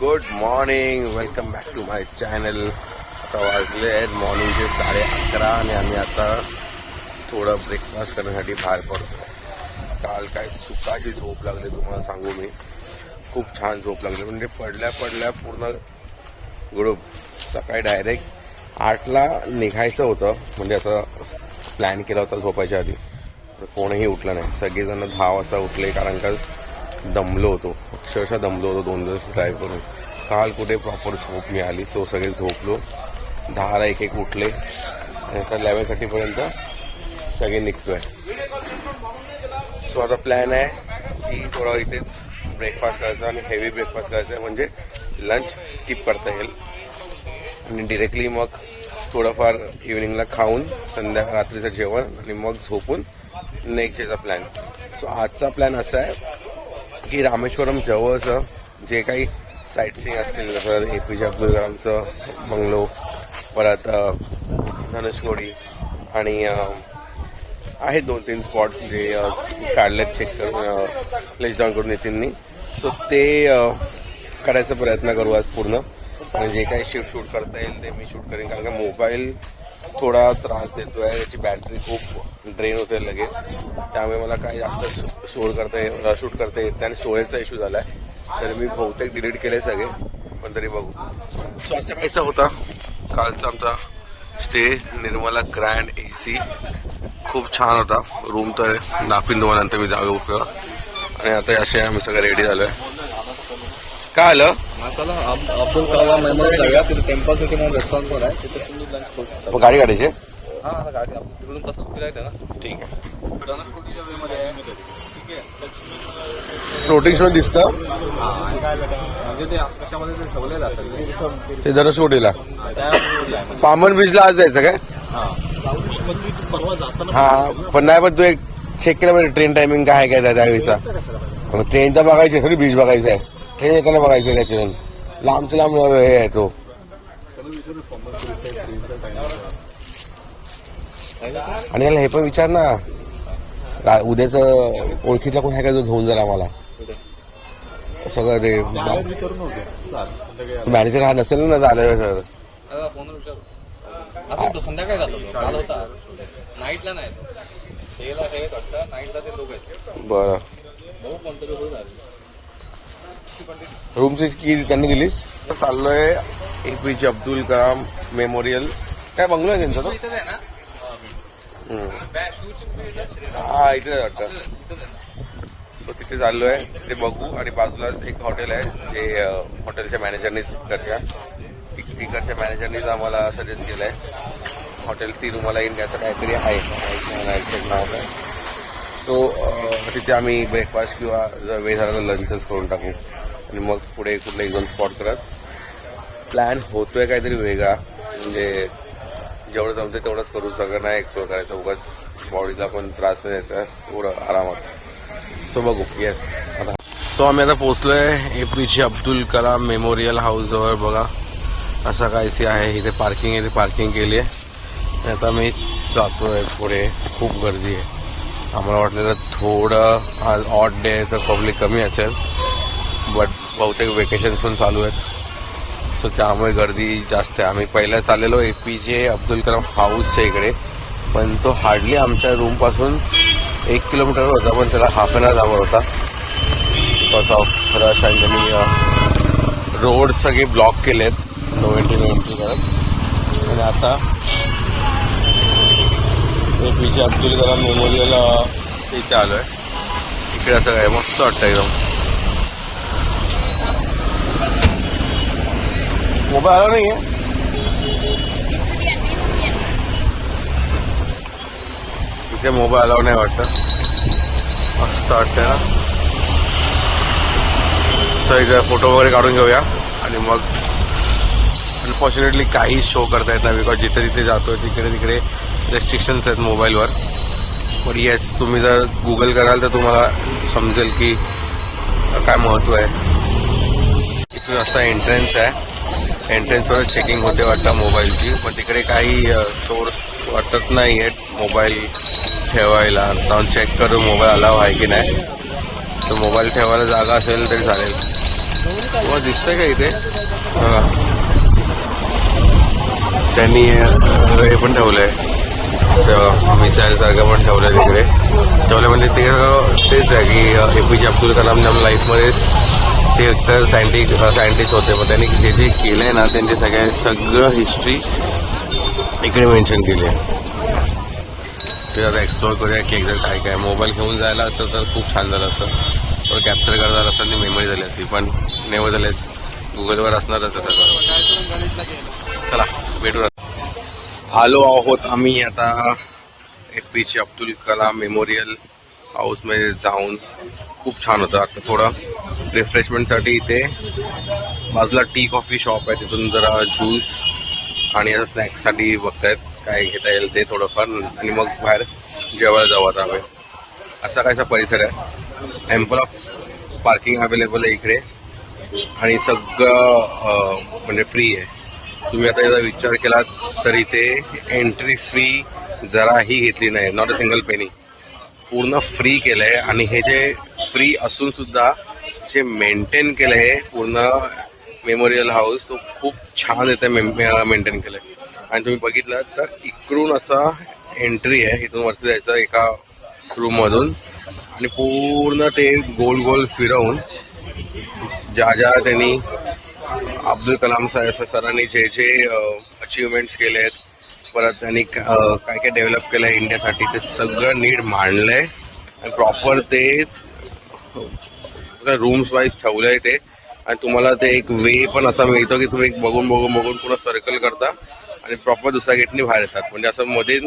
Good morning, welcome back to my channel. आता वाजले आहेत मॉर्निंगचे 11:30 आणि आम्ही आता थोडं ब्रेकफास्ट करण्यासाठी बाहेर पडतो. काल काय सुखाची झोप लागली तुम्हाला सांगू मी. खूप छान झोप लागली, म्हणजे पडल्या पूर्ण ग्रुप. सकाळी डायरेक्ट 8ला निघायचं होतं, म्हणजे असं प्लॅन केला होता झोपायच्या आधी. कोणीही उठलं नाही, सगळेजण 10 वाजता उठले, कारण का दमलो होतो, अक्षरशः दमलो होतो 2 दिवस ड्राईव्ह करून. काल कुठे प्रॉपर झोप मिळाली, सो सगळे झोपलो. 10ला एक उठले आणि आता 11:30पर्यंत सगळे निघतोय. सो आता प्लॅन आहे की थोडं इथेच ब्रेकफास्ट करायचा आणि हेवी ब्रेकफास्ट करायचा, म्हणजे लंच स्किप करता येईल आणि डिरेक्टली मग थोडंफार इव्हिनिंगला खाऊन रात्रीचं जेवण आणि मग झोपून नेक्स्ट डेचा प्लॅन. सो आजचा प्लॅन असा आहे की रामेश्वरम जवळचं जे काही साईट सीइंग असतील, जसं APJ अब्दुल कलामचं बंगलो, परत धनुषकोडी आणि आहेत 2-3 स्पॉट्स जे काढलेत चेक करून लिस्ट डाऊन करून नितीननी. सो ते करायचा प्रयत्न करू आज पूर्ण, आणि जे काही शूट करता येईल ते मी शूट करेन, कारण का मोबाईल थोडा त्रास देतोय, त्याची बॅटरी खूप ड्रेन होते लगेच, त्यामुळे मला काही जास्त शूट करता येत आणि स्टोरेजचा इश्यू झाला आहे. तर मी बहुतेक डिलीट केले सगळे, पण तरी बघू. सो असं काहीसा होता कालचा आमचा स्टे. निर्मला ग्रँड AC खूप छान होता. रूम तर दाखवीन तुम्हाला नंतर मी जावे उपयोग. आणि आता असे आम्ही सगळे रेडी झालोय. काय आलं अब्दुल कलाम मेमोरियल जाऊया, तिथे टेम्पल सिटी म्हणून रेस्टॉरंट आहे, तिथे तुम्ही लंच करू शकता. गाडी काढायची? हां, गाडी आपण तिकडून तसंच फिरायचं ना. ठीक आहे. धनुषकोडीच्या वेमध्ये आहे, ठीक आहे. फ्लोटिंग शो दिसतं म्हणजे ते आकाशामध्ये ते ठेवलेलं असेल ते धनुषकोडीला. त्या रोडला आहे. पामन बीचला आज जायचं काय? हा, पण नाही, पण तू एक चेक केलं पाहिजे ट्रेन टायमिंग काय आहे काय त्यावेळीचा. ट्रेनचा बघायची थोडी बीच बघायचं आहे, ट्रेन येताना बघायचं त्याच्यातून. लांबचं लांब हे आहे तो. आणि याला हे पण विचार ना, उद्याच ओळखीतला कोण आहे का जो घेऊन जाईल आम्हाला सगळं. ते मॅनेजर हा नसेल ना झालं सर. संध्याकाळी जातो होता, नाईटला नाही, डेला हे वाटतं, नाईटला ते दोघं आहेत. बरं, भाऊ कोणतरी होईल. रूमची की त्यांनी दिलीस. चाललोय APJ अब्दुल कलाम मेमोरियल. काय बंगलो आहे त्यांचा तो? हा, इथे वाटतं. सो तिथे चाललोय, ते बघू. आणि बाजूलाच एक हॉटेल आहे जे हॉटेलच्या मॅनेजरनीच इकडच्या मॅनेजरनीच आम्हाला सजेस्ट केलंय. हॉटेल तिरुमला इन असं काहीतरी आहे, नाव काय. सो तिथे आम्ही ब्रेकफास्ट किंवा जर वेळ झाला तर लंचच करून टाकू आणि मग पुढे कुठले 1-2 स्पॉट करत. प्लॅन होतोय काहीतरी वेगळा, म्हणजे जेवढं जमते तेवढंच करू, सगळं नाही एक्सप्लोर करायचं, उगाच बॉडीला पण त्रास नाही द्यायचा, थोडं आरामात. सो बघू. येस, आता सो आम्ही आता पोहोचलोय APJ अब्दुल कलाम मेमोरियल हाऊसजवळ. बघा असं काहीशी आहे, इथे पार्किंग आहे, ते पार्किंग केली आहे. आता मी जातोय पुढे. खूप गर्दी आहे. आम्हाला वाटलेलं थोडं आज ऑड डे आहे तर पब्लिक कमी असेल, बट बहुतेक वेकेशन्स पण चालू आहेत, सो त्यामुळे गर्दी जास्त आहे. आम्ही पहिला चाललेलो APJ अब्दुल कलाम हाऊसच्या इकडे, पण तो हार्डली आमच्या रूमपासून 1 किलोमीटर होता, पण त्याला हाफ एन आवर लागत होता बिकॉज ऑफ रश. आणि त्यांनी रोड सगळे ब्लॉक केलेत, नो एंट्री करत. आणि आता APJ अब्दुल कलाम मेमोरियल इथे आलो आहे. इकडे असं काय मस्त वाटतं एकदम. मोबाईल आला नाही आहे इथे, मोबाईल अलाव नाही वाटतं. मस्त वाटतंय ना. तर इथे फोटो वगैरे काढून घेऊया आणि मग. अनफॉर्च्युनेटली काहीच शो करता येत नाही, बिकॉज जिथे जिथे जातोय तिकडे रेस्ट्रिक्शन्स आहेत मोबाईलवर. पण येस, तुम्ही जर गुगल कराल तर तुम्हाला समजेल की काय महत्त्व आहे. इथून असा एंट्रन्स आहे, एंट्रन्सवर चेकिंग होते वाटतं मोबाईलची, पण तिकडे काही सोर्स वाटत नाही आहेत मोबाईल ठेवायला. जाऊन चेक करू मोबाईल अलाव आहे की नाही. तर मोबाईल ठेवायला जागा असेल तरी चालेल. व दिसतंय का इथे? त्यांनी हे पण ठेवलंय, मिसाईल सारखं पण ठेवलंय तिकडे. ठेवलं म्हणजे ते तेच आहे की APJ अब्दुल कलाम आपल्या लाईफमध्ये ते एकतर सायंटिस्ट होते, पण त्यांनी जे जे केलंय ना त्यांचे सगळं हिस्ट्री इकडे मेन्शन केली आहे. ते आता एक्सप्लोअर करूया की एक्झॅक्ट काय काय. मोबाईल घेऊन जायला असतं तर खूप छान झालं असतं, पण कॅप्चर करत असताना मेमरी झाली असती, पण नेव्हर झालेस गुगलवर असणारच सगळं. चला भेटूया. आलो आहोत आम्ही आता APJ अब्दुल कलाम मेमोरियल हाऊसमध्ये जाऊन. खूप छान होतं. आता थोडं रिफ्रेशमेंटसाठी इथे बाजूला टी कॉफी शॉप आहे, तिथून जरा ज्यूस आणि असं स्नॅक्ससाठी बघतायत काय घेता येईल ते थोडंफार, आणि मग बाहेर जेवायला जाऊ आता हवे. असा कायसा परिसर आहे. ॲम्पल ऑफ पार्किंग अवेलेबल आहे इकडे, आणि सगळं म्हणजे फ्री आहे. तुम्ही आता याचा विचार केला तर इथे एंट्री फी जराही घेतली नाही, नॉट अ सिंगल पेनी. पूर्ण फ्री केलं आहे, आणि हे जे फ्री असून सुद्धा जे मेंटेन केलं आहे पूर्ण मेमोरियल हाऊस, तो खूप छान इथे मेंटेन केलं आहे. आणि तुम्ही बघितलं तर इकडून असा एंट्री आहे, इथून वरती जायचं एका रूममधून, आणि पूर्ण ते गोल गोल फिरवून ज्या त्यांनी अब्दुल कलाम सरांनी जे जे अचिव्हमेंट्स केले आहेत, परत त्यांनी काय काय डेव्हलप केलं आहे इंडियासाठी, ते सगळं नीट मांडलं आहे. आणि प्रॉपर ते रूम्स वाईज ठेवलं आहे ते, आणि तुम्हाला ते एक वे पण असा मिळतो की तुम्ही बघून पूर्ण सर्कल करता आणि प्रॉपर दुसऱ्या गेटनी बाहेर येतात. म्हणजे असं मध्ये.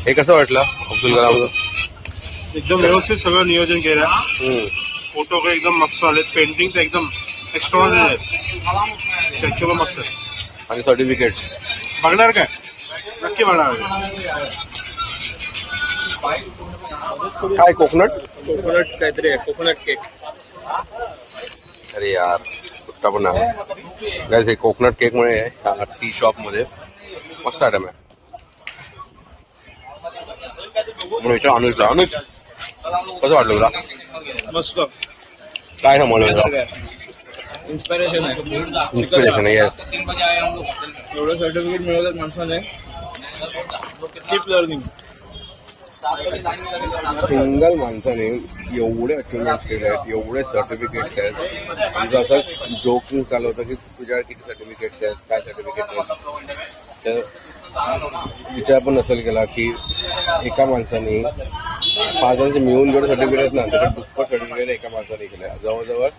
हे कसं वाटलं अब्दुल कलाम? एकदम व्यवस्थित सगळं नियोजन केलं. फोटो काही एकदम मस्त आले, पेंटिंग तर एकदम एक्स्ट्राऑर्डिनरी आहे, स्टॅच्यू मस्त आहे. आणि सर्टिफिकेट्स बघणार काय? नक्की बघणार. काय कोकोनट काहीतरी आहे, कोकोनट केक. अरे यार कुठला पण आहे गाईस. हे कोकोनट केक मुळे टी शॉप मध्ये मस्त आयटम आहे. म्हणून विचार अनुजला, अनुज कसं वाटलं तुला? मस्त. काय समजलं? इन्स्पिरेशन आहे. इन्स्पिरेशन आहे. येस. एवढं सर्टिफिकेट मिळवलं माणसाने. Keep learning. सिंगल माणसाने एवढे अचिव्हमेंट्स केले आहेत, एवढे सर्टिफिकेट्स आहेत. तुझं असं जोकिंग चालू होतं की तुझ्यावर किती सर्टिफिकेट्स आहेत, काय सर्टिफिकेट्स आहेत. तर विचार पण नसेल केला की एका माणसाने 5 जणांचे मिळून जेवढे सर्टिफिकेट आहेत ना, त्याच्या दुप्पट सर्टिफिकेट एका माणसाने केले. जवळजवळ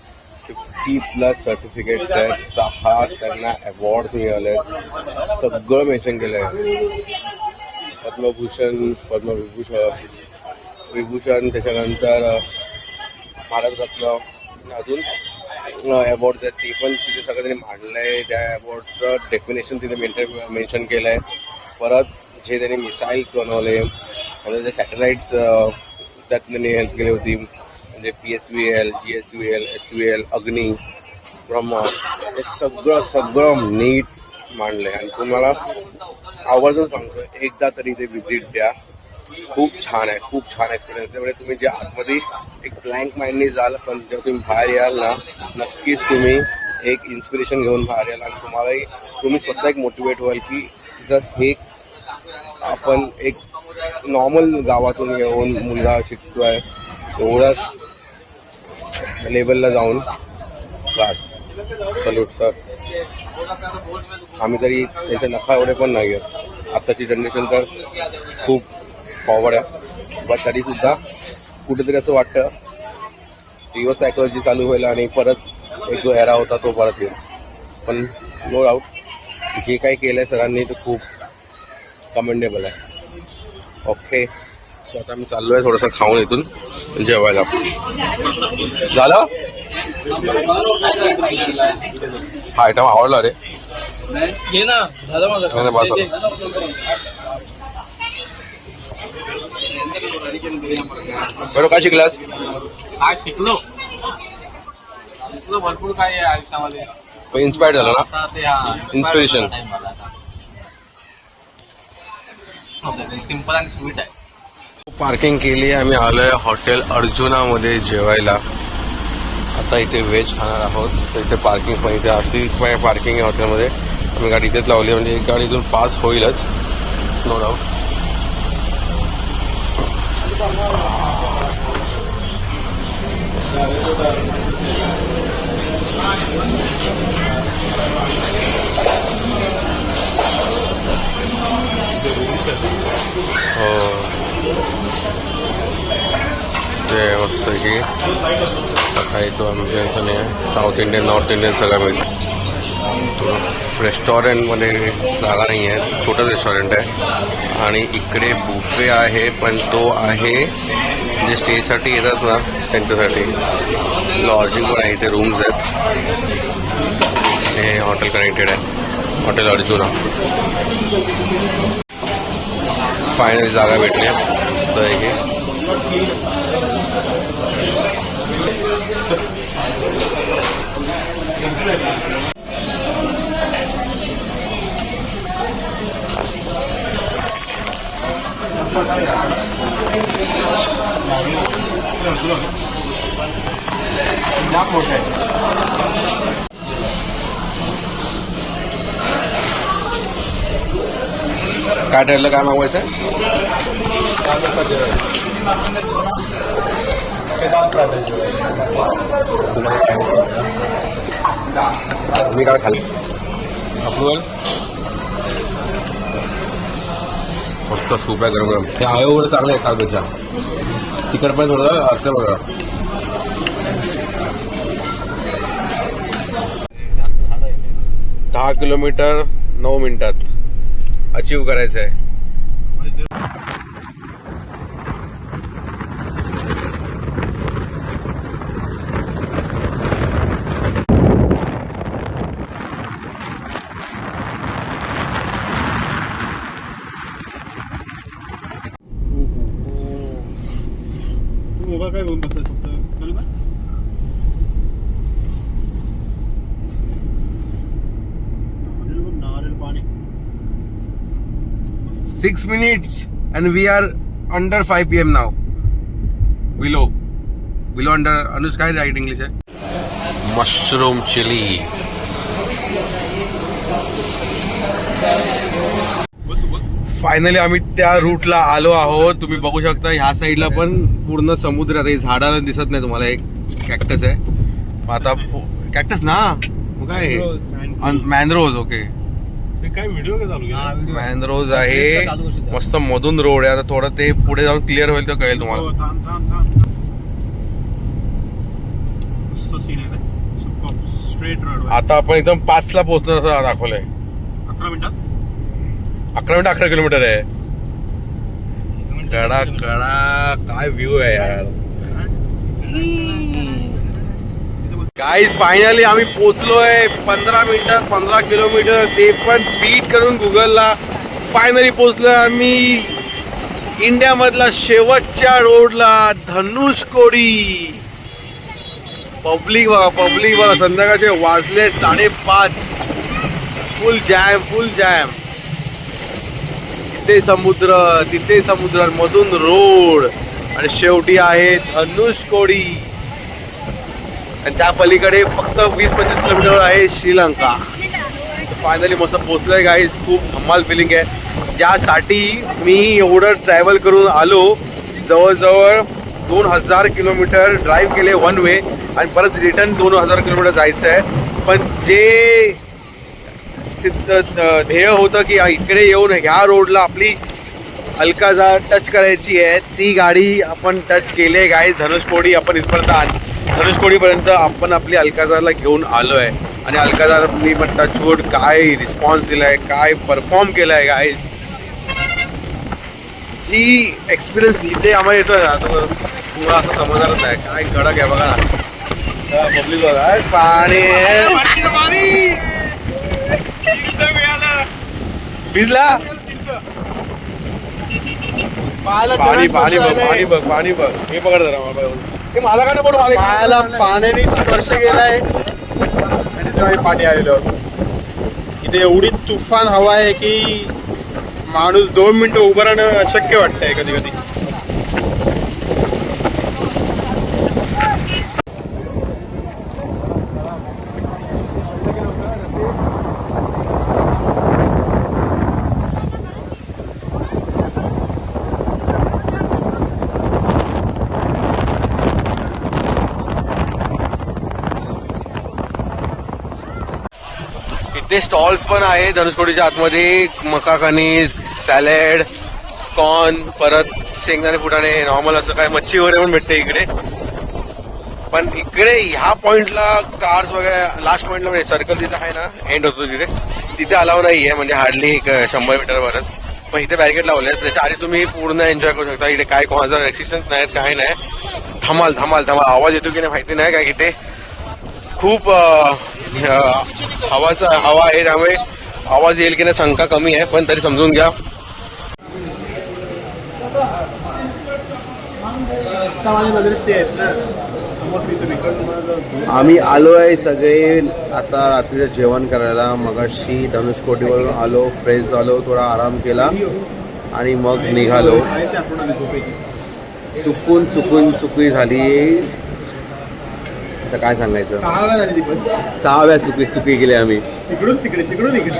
50+ सर्टिफिकेट्स आहेत, 6 त्यांना अवॉर्ड्स मिळाले आहेत, सगळं मेन्शन केलं आहे. पद्मभूषण, विभूषण, त्याच्यानंतर भारतरत्न, अजून अवॉर्ड्स आहेत ते पण तिथे सगळं त्यांनी मांडलं आहे. त्या अवॉर्डचं डेफिनेशन तिथे मेन्शन केलं आहे. परत जे त्यांनी मिसाईल्स बनवले आणि जे सॅटेलाइट्स त्यात त्यांनी हेल्प केली होती, म्हणजे PSVL, GSVL, SVL, अग्नी, ब्रह्मोस, हे सगळं नीट मांडलं आहे. आणि तुम्हाला आवर्जून सांगतो एकदा तरी इथे व्हिजिट द्या. खूप छान आहे, खूप छान एक्सपिरियन्स आहे. म्हणजे तुम्ही जे आतमध्ये एक ब्लँक माइंडने जाल, पण जेव्हा तुम्ही बाहेर याल ना, नक्कीच तुम्ही एक इन्स्पिरेशन घेऊन बाहेर याल, आणि तुम्ही स्वतः एक मोटिवेट व्हाल की जर हे आपण एक नॉर्मल गावातून येऊन मुलगा शिकतोय एवढ्याच लेवलला जाऊन, क्लास सल्यूट सर. आम्ही तरी त्यांच्या नखा एवढे पण नाही आहेत. आत्ताची जनरेशन तर खूप फॉरवर्ड आहे, पण तरीसुद्धा कुठेतरी असं वाटतं रिव्हर्स सायकोलॉजी चालू होईल आणि परत एक जो एरा होता तो परत येईल. पण नो डाऊट जे काही केलं आहे सरांनी ते खूप कमेंडेबल आहे. ओके, सो आता मी चाललो आहे थोडंसं खाऊन इथून जेवायला. झालं? हा आयटम आवडला रे. ये ना, झालं माझं. नाही बस. बरं, काय शिकलास? काय शिकलो भरपूर काय आहे आयुष्यामध्ये. इन्स्पायर्ड झालं ना? आता ते हा इन्स्पिरेशन. सिंपल आणि स्वीट आहे. पार्किंग केली. आम्ही आलोय हॉटेल अर्जुनामध्ये जेवायला. आता इथे व्हेज खाणार आहोत. तर इथे पार्किंग पण इथे अशी पार्किंग आहे हॉटेलमध्ये. आम्ही गाडी इथेच लावली म्हणजे एक गाडी इथून पास होईलच नो डाऊट. हो ते मस्त की सकाळी तो आमचं नाही आहे. साऊथ इंडियन नॉर्थ इंडियन सगळं मिळतं. रेस्टॉरंटमध्ये जागा नाही आहे, छोटं रेस्टॉरंट आहे. आणि इकडे बुफे आहे पण तो आहे जे स्टेसाठी येतात ना त्यांच्यासाठी. लॉजिंग पण आहे, इथे रूम्स आहेत. हे हॉटेल कनेक्टेड आहे, हॉटेल अर्जुना. फायनली जागा भेटली मस्त आहे की. काय ठरलं, काय मागवायचं आहे? मी काय खाल्लं अप्रुव्हल. मस्त सूप आहे गरम गरम. ते आळे वगैरे चांगलं आहे कागदच्या. तिखट पण थोडं असलं बघा. जास्त झालं इथे. 10 किलोमीटर 9 मिनिटात अचीव करायचं आहे. मोबाईल काय घेऊन बसलाय फक्त चालू का? नारळ पाणी 6 minutes and we are under 5 PM now. Below under. Anuj काय राईट इंग्लिश आहे? Mushroom chilli. फायनली आम्ही त्या रूटला आलो आहोत. तुम्ही बघू शकता ह्या साईडला पण पूर्ण समुद्र आहे. झाडाला दिसत नाही तुम्हाला, एक कॅक्टस आहे. आता कॅक्टस ना मग काय मॅनरोज. ओके काय व्हिडिओ काय चालू केला? मॅनरोज आहे. मस्त मधून रोड आहे. आता थोडं ते पुढे जाऊन क्लिअर होईल तर कळेल तुम्हाला. Straight road. आता आपण एकदम 5ला पोहोचणार असं दाखवलंय. 11 मिनिटात 11 किलोमीटर आहे. कडा कडा काय व्ह्यू आहे यार. गाईज फायनली आम्ही पोहोचलोय 15 मिनिटात 15 किलोमीटर. ते पण बीट करून गुगलला. फायनली पोहोचलोय आम्ही इंडिया मधला शेवटच्या रोडला, धनुषकोडी. पब्लिक बघा संध्याकाळचे वाजले 5:30. फुल जॅम. तिथे समुद्र मधून रोड आणि शेवटी आहे धनुषकोडी. आणि त्या पलीकडे फक्त 20-25 किलोमीटर आहे श्रीलंका. फायनली मस्त पोहोचलोय गाईज. खूप धमाल फिलिंग आहे. ज्यासाठी मी एवढं ट्रॅव्हल करून आलो. जवळजवळ 2000 किलोमीटर ड्राईव्ह केले वन वे आणि परत रिटर्न 2000 किलोमीटर जायचं आहे. पण जे ध्येय होतं की इकडे येऊन ह्या रोडला आपली अल्काजार टच करायची आहे, ती गाडी आपण टच केली आहे गाईज. धनुषकोडी आपण इथपर्यंत धनुषकोडीपर्यंत आपण आपली अल्काजारला घेऊन आलो आहे. आणि अल्काजारनी पण टचवूड काय रिस्पॉन्स दिलाय, काय परफॉर्म केलाय आहे गाईज. जी एक्सपिरियन्स इथे आम्हाला येतोय ना तो तुम्हाला असं समजणारच आहे. काय कडक आहे बघा पब्लिक बघा. पाणी भिजला. पाणी बघ. मी पकड जरा. माझा का पण पायाला पाण्याने स्पर्श केलाय आणि तेव्हा पाणी आलेलं होतं. इथे एवढी तुफान हवा आहे की माणूस 2 मिनिटं उभं राहणं अशक्य वाटतंय कधी कधी. इथे स्टॉल्स पण आहे धनुषकोडीच्या आतमध्ये. मका कणीस, सॅलेड, कॉर्न, परत शेंगदाणे फुटाणे, नॉर्मल असं काय मच्छी वगैरे पण भेटते इकडे. पण इकडे ह्या पॉइंटला कार्स वगैरे लास्ट पॉइंटला म्हणजे सर्कल जिथे आहे ना एंड होतो तिथे अलाव नाही आहे, म्हणजे हार्डली एक 100 मीटरवरच. पण इथे बॅरिकेड लावले आहेत, त्याच्या आधी तुम्ही पूर्ण एन्जॉय करू शकता. इथे काय कोणाचा रेस्ट्रिक्शन्स नाहीत, काय नाही. धमाल धमाल धमाल आवाज येतो की नाही माहिती नाही, काय इथे खूप हवा आहे, त्यामुळे आवाज येईल की नाही शंका कमी आहे, पण तरी समजून घ्या. माझ्या नजरेत ते आहेत ना. आम्ही आलो आहे सगळे आता रात्रीचं जेवण करायला. मगाशी धनुषकोटीवरून आलो, फ्रेश झालो, थोडा आराम केला आणि मग निघालो. चुकी झाली तर काय सांगायचं, 6व्या चुकी केली आम्ही. तिकडून इकडे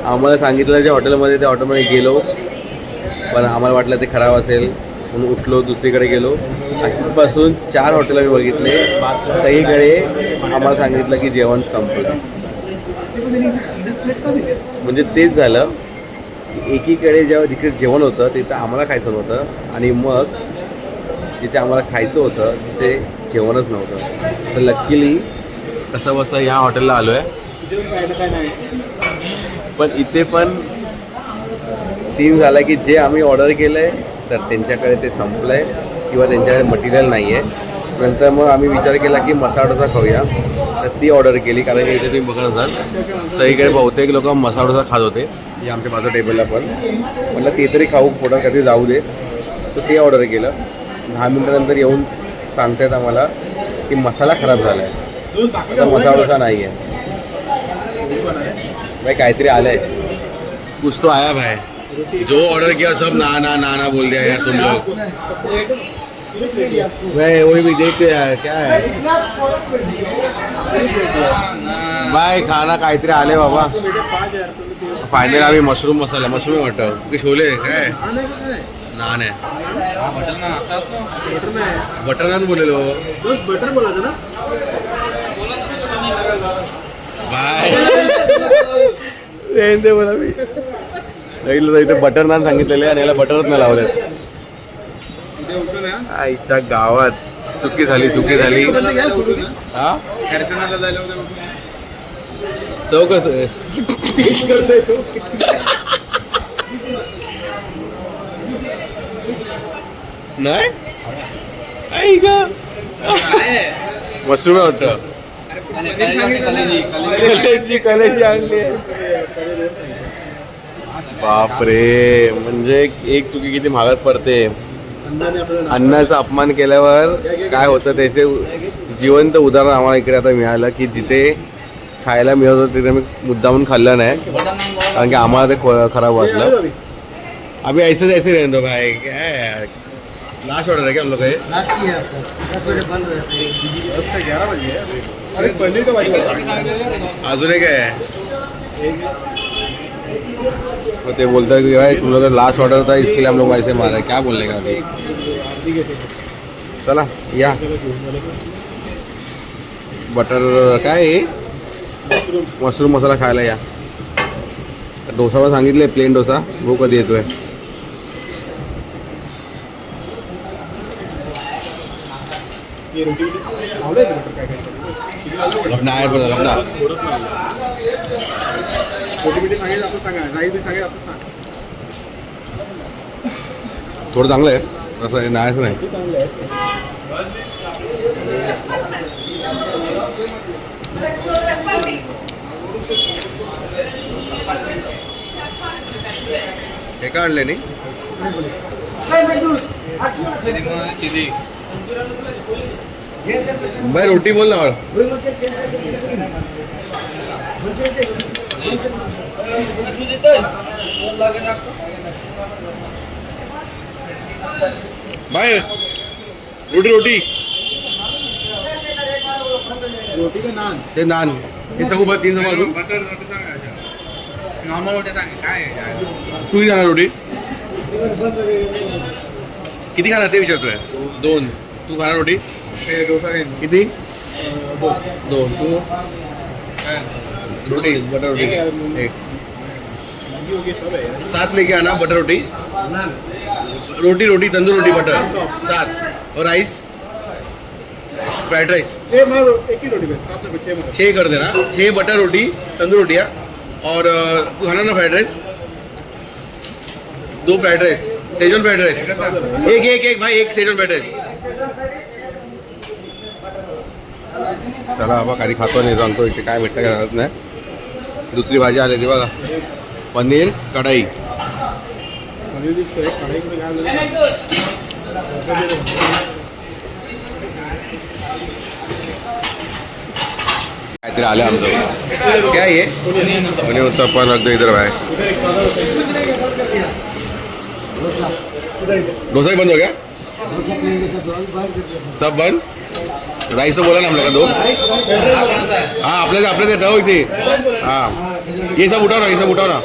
आम्हाला सांगितलं जे हॉटेलमध्ये त्या हॉटेलमध्ये गेलो, पण आम्हाला वाटलं ते खराब असेल म्हणून उठलो, दुसरीकडे गेलो. तिथपासून 4 हॉटेल आम्ही बघितले, सगळीकडे आम्हाला सांगितलं की जेवण संपलं. म्हणजे तेच झालं की एकीकडे जेव्हा जिकडे जेवण होतं तिथं आम्हाला खायचं नव्हतं आणि मग जिथे आम्हाला खायचं होतं तिथे जेवणच नव्हतं. तर लकीली कसं बसं ह्या हॉटेलला आलो आहे. पण इथे पण सीन झाला की जे आम्ही ऑर्डर केलं आहे तर त्यांच्याकडे ते संपलं आहे किंवा त्यांच्याकडे मटेरियल नाही आहे. नंतर मग आम्ही विचार केला की मसाला डोसा खाऊया, तर ती ऑर्डर केली. कारण की इथे तुम्ही बघत असाल सगळीकडे बहुतेक लोक मसाला डोसा खात होते, जे आमच्या माझ्या टेबलला पण. म्हटलं ते तरी खाऊ, पोटात कधी जाऊ दे, तर ते ऑर्डर केलं. 10 मिनिटानंतर येऊन सांगतायत आम्हाला की मसाला खराब झाला आहे, आता मसाला डोसा नाही आहे. भाई काहीतरी आलं आहे, कुछ तो आया भाई. जो ऑर्डर किया सब ना ना ना ना बोल दिया यार तुम लोग. वही भी देख क्या है भाई, खाना काहीतरी आले बाबा. फायनल आम्ही मशरूम वाटतं की छोले काय नान आहे, बटर नान बोलेलो. बटर बोलायचं ना. बाय बोला मी इथे बटर नान सांगितलेले आणि याला बटरच नाही लावले. आईच्या गावात चुकी झाली. हा सौ कसं नाही आई का मशरूम वाटतं कलेची आणली. बापरे, म्हणजे एक चुकी किती महागात पडते. अन्नाचा अपमान केल्यावर काय होतं त्याचे जिवंत उदाहरण आम्हाला इकडे आता मिळालं की जिथे खायला मिळत होतं तिथे मी मुद्दामून खाल्लं नाही, कारण की आम्हाला ते खराब वाटलं. अभी ऐसे रहने दो भाई, क्या लास्ट ऑर्डर है क्या हम लोग का? अजून एक आहे. तो ते बोलता कि भाई तुम लोग का लास्ट ऑर्डर था इसके लिए हम लोग ऐसे मारे, क्या बोलने का अभी. चला या बटर काय मशरूम मसाला खायला या. डोसा पण सांगितले प्लेन डोसा, वो कधी येतोय. नाही पण थोडं चांगलं आहे, असं नाही नाही. हे का आणले नाही भाई, रोटी बोल ना. भाई रोटी का नान, ते नान हे सगळं 3 समजू. नॉर्मल रोटी काय तू खाणार रोटी किती खाणार ते विचारतोय. 2. तू खाणार रोटी किती? 2. तू रोटी बटर रोटी एक है। एक 7 लेके आना बटर रोटी रोटी रोटी तंदूर रोटी बटर 7 और राइस फ्राइड राइस एक ही रोटी में 6 कर देना 6 बटर रोटी तंदूर रोटियाँ और तू खाना ना fried rice 2 fried rice Schezwan fried rice एक भाई एक सेजवान फ्राइड राइस चला बाबा काही खातो नाही सांगतो इथे काय भेटतं का घरात नाही दुसरी भाजी आलेली बघा पनीर कढाई काहीतरी आलं आमचं काय आहे आणि उत्तप्पन अगदी इधर आहे डोसा ही बंद हो गया सब बंद राइस तो बोला ना हम लोग का 2 हाँ आपल्या देता हो इथे हाँ ये सब उठाव ना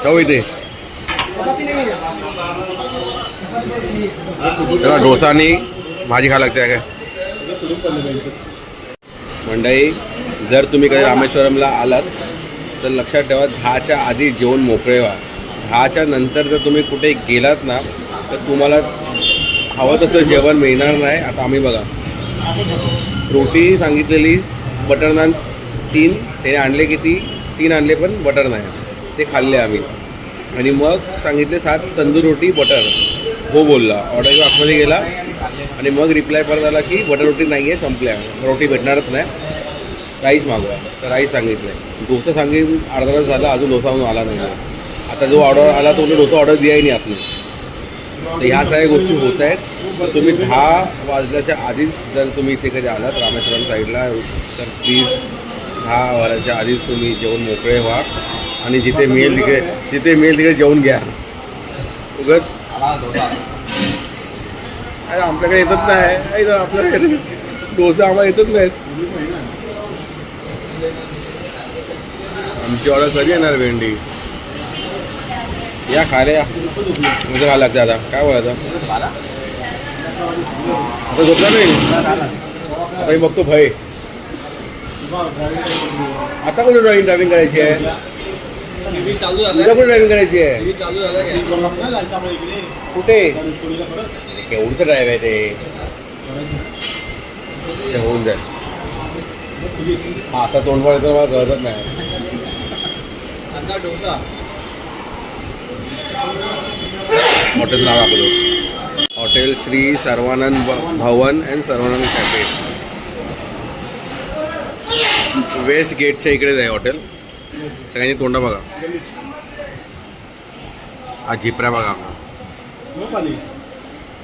जाऊ इथे तेव्हा डोसा आणि भाजी खा लागते काय मंडळी जर तुम्ही कधी रामेश्वरमला आलात तर लक्षात ठेवा 10च्या आधी जेवण मोकळे व्हा 10च्या नंतर जर तुम्ही कुठे गेलात ना तर तुम्हाला हवं तसं जेवण मिळणार नाही आता आम्ही बघा रोटी सांगितलेली बटर नान 3 त्याने आणले किती 3 आणले पण बटर नाही ते खाल्ले आम्ही आणि मग सांगितले 7 तंदूर रोटी बटर हो बोलला ऑर्डर घेऊन आतमध्ये गेला आणि मग रिप्लाय परत आला की बटर रोटी नाही आहे संपल्या रोटी भेटणारच नाही राईस मागवा तर राईस सांगितलं आहे डोसा सांगितलं अर्धा तास झाला अजून डोसा म्हणून आला नाही आता जो ऑर्डर आला तो डोसा ऑर्डर दिलाही नाही आपण तर ह्या सगळ्या गोष्टी होत आहेत तर तुम्ही 10 वाजल्याच्या आधीच जर तुम्ही इथे कधी आलात रामेश्वरम साईडला तर प्लीज 10 वाजल्याच्या आधीच तुम्ही जेवण मोकळे व्हा आणि जिथे मिळेल तिकडे जेवून घ्या उगाच अरे आपल्याकडे येतच नाही आपल्याकडे डोसा आम्हाला येतच नाहीत आमची ऑर्डर कधी येणार भेंडी या खायला या म्हणजे खायला लागते आता काय बोलायचं आता झोपला नाही आता मी बघतो भय आता कोणी ड्रायव्हिंग करायची आहे उद्या कोणी ड्रायव्हिंग करायची आहे कुठे केवढचं ड्राईव्ह आहे ते होऊन जाईल हा असा तोंडवळ तर मला कळतच नाही हॉटेल नाव आपलं hotel Shri Sarvanand Bhavan and Sarvanand cafe west गेटच्या इकडेच आहे हॉटेल सगळ्यांनी तोंड बघा हा झिपऱ्या बघा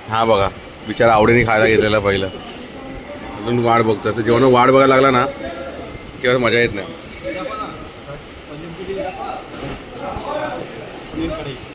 हा बघा बिचारा आवडीने खायला घेतलेला पहिलं अजून वाट बघतो तर जेवण वाट बघायला लागला ना किंवा मजा येत नाही